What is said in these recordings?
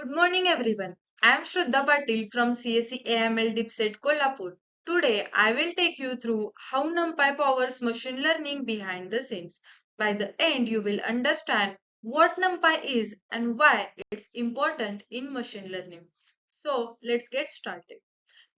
Good morning, everyone. I am Shraddha Patil from CSE-AIML Dipset Kolhapur. Today, I will take you through how NumPy powers machine learning behind the scenes. By the end, you will understand what NumPy is and why it's important in machine learning. So, let's get started.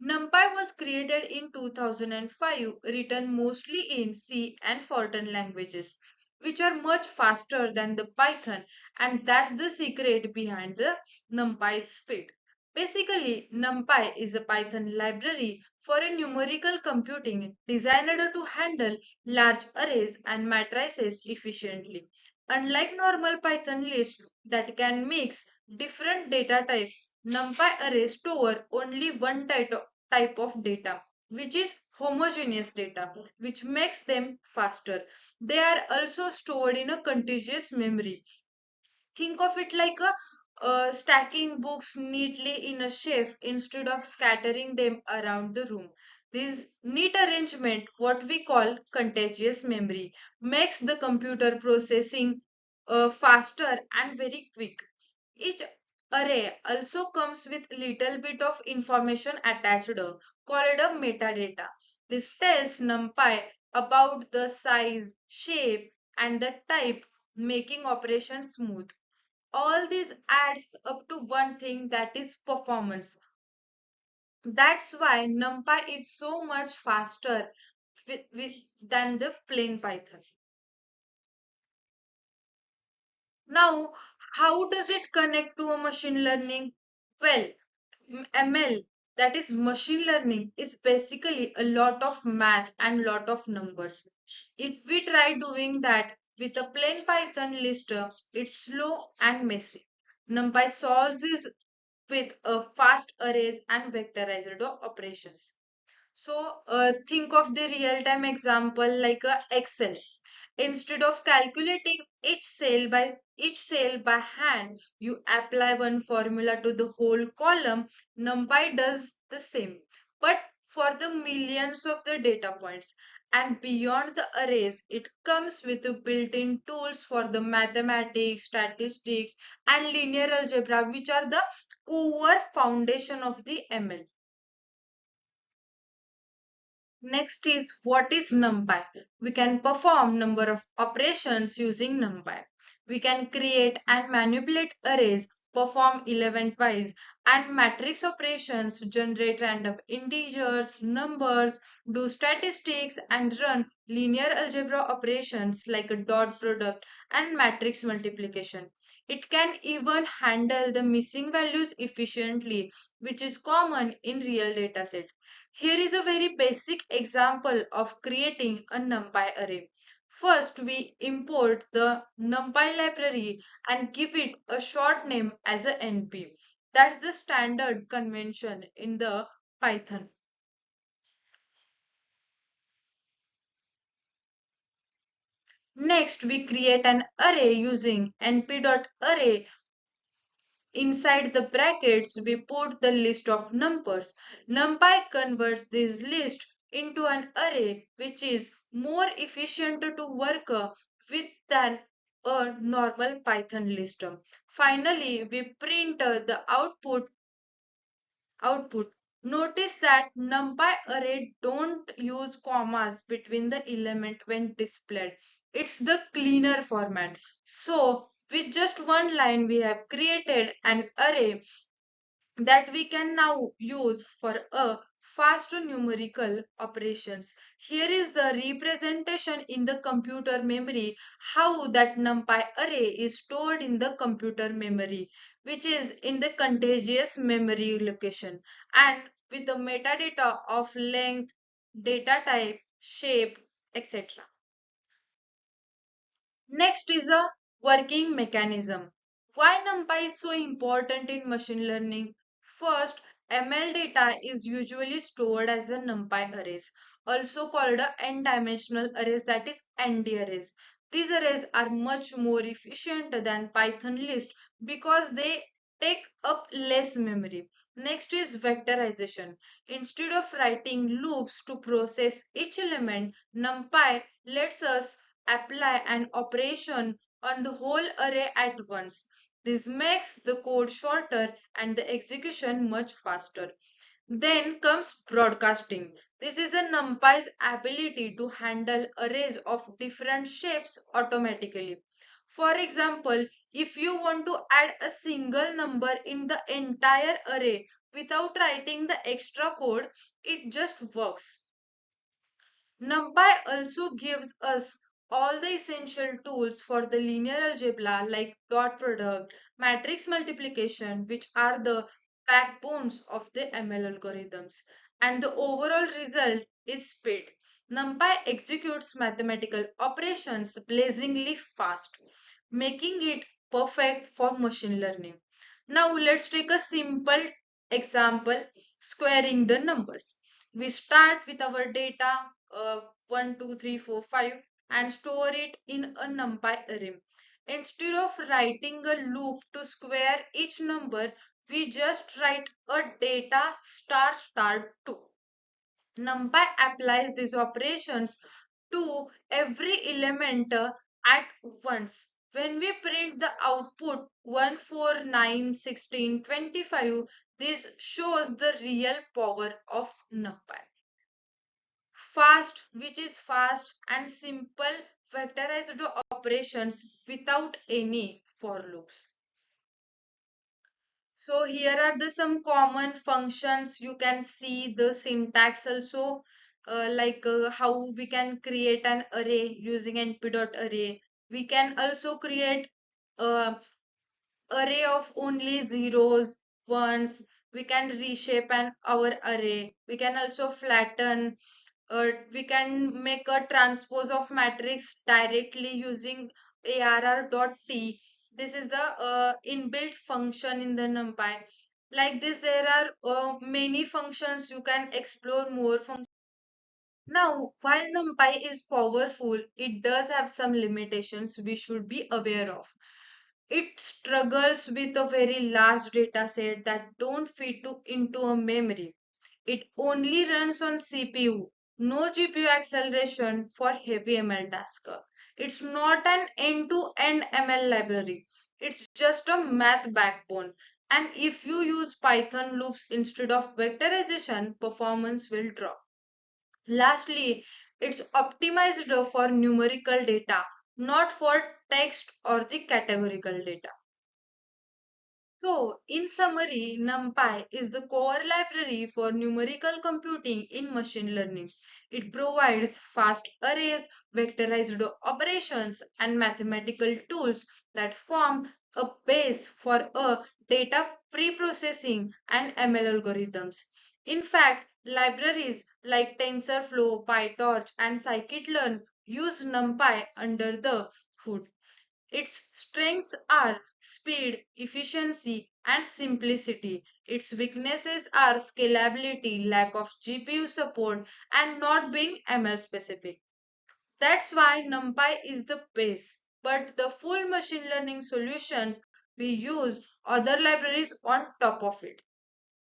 NumPy was created in 2005, written mostly in C and Fortran languages, which are much faster than the Python, and that's the secret behind the NumPy's speed. Basically, NumPy is a Python library for a numerical computing designed to handle large arrays and matrices efficiently. Unlike normal Python lists that can mix different data types, NumPy arrays store only one type of data, which is homogeneous data, which makes them faster. They are also stored in a contiguous memory. Think of it like stacking books neatly in a shelf instead of scattering them around the room. This neat arrangement, what we call contiguous memory, makes the computer processing faster and very quick. Each array also comes with little bit of information attached called a metadata. This tells NumPy about the size, shape, and the type, making operations smooth. All this adds up to one thing, that is performance. That's why NumPy is so much faster than the plain Python. Now, how does it connect to a machine learning? Well, ML, that is machine learning, is basically a lot of math and lot of numbers. If we try doing that with a plain Python lister, it's slow and messy. NumPy solves this with fast arrays and vectorized operations. So think of the real-time example like a Excel. Instead of calculating each cell by hand, you apply one formula to the whole column. NumPy does the same, but for the millions of the data points. And beyond the arrays, it comes with the built-in tools for the mathematics, statistics, and linear algebra, which are the core foundation of the ML. Next is, what is NumPy? We can perform number of operations using NumPy. We can create and manipulate arrays, perform elementwise and matrix operations, generate random integers, numbers, do statistics, and run linear algebra operations like a dot product and matrix multiplication. It can even handle the missing values efficiently, which is common in real dataset. Here is a very basic example of creating a NumPy array. First, we import the NumPy library and give it a short name as a NP. That's the standard convention in the Python. Next, we create an array using np.array. Inside the brackets, we put the list of numbers. NumPy converts this list into an array, which is more efficient to work with than a normal Python list. Finally, we print the output. Notice that NumPy array don't use commas between the element when displayed. It's the cleaner format. So with just one line, we have created an array that we can now use for a faster numerical operations. Here is the representation in the computer memory, how that NumPy array is stored in the computer memory, which is in the contiguous memory location, and with the metadata of length, data type, shape, etc. Next is a working mechanism. Why NumPy is so important in machine learning? First, ML data is usually stored as a NumPy arrays, also called a n-dimensional arrays, that is ND arrays. These arrays are much more efficient than Python list because they take up less memory. Next is vectorization. Instead of writing loops to process each element, NumPy lets us apply an operation on the whole array at once. This makes the code shorter and the execution much faster. Then comes broadcasting. This is a NumPy's ability to handle arrays of different shapes automatically. For example, if you want to add a single number in the entire array without writing the extra code, it just works. NumPy also gives us all the essential tools for the linear algebra like dot product, matrix multiplication, which are the backbones of the ML algorithms. And the overall result is speed. NumPy executes mathematical operations blazingly fast, making it perfect for machine learning. Now let's take a simple example, squaring the numbers. We start with our data, 1, 2, 3, 4, 5, and store it in a NumPy array. Instead of writing a loop to square each number, we just write a data star star 2. NumPy applies these operations to every element at once. When we print the output 1, 4, 9, 16, 25, this shows the real power of NumPy. Fast, which is fast and simple vectorized operations without any for loops. So here are the some common functions. You can see the syntax also, how we can create an array using np.array. We can also create a array of only zeros, ones. We can reshape our array. We can also flatten. We can make a transpose of matrix directly using arr.t. This is the inbuilt function in the NumPy. Like this, there are many functions. You can explore more functions. Now, while NumPy is powerful, it does have some limitations we should be aware of. It struggles with a very large data set that don't into a memory. It only runs on CPU, no GPU acceleration for heavy ML tasks. It's not an end-to-end ML library. It's just a math backbone. And if you use Python loops instead of vectorization, performance will drop. Lastly, it's optimized for numerical data, not for text or the categorical data. So, in summary, NumPy is the core library for numerical computing in machine learning. It provides fast arrays, vectorized operations, and mathematical tools that form a base for a data pre-processing and ML algorithms. In fact, libraries like TensorFlow, PyTorch, and scikit-learn use NumPy under the hood. Its strengths are speed, efficiency, and simplicity. Its weaknesses are scalability, lack of GPU support, and not being ML specific. That's why NumPy is the base. But the full machine learning solutions, we use other libraries on top of it.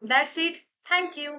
That's it. Thank you.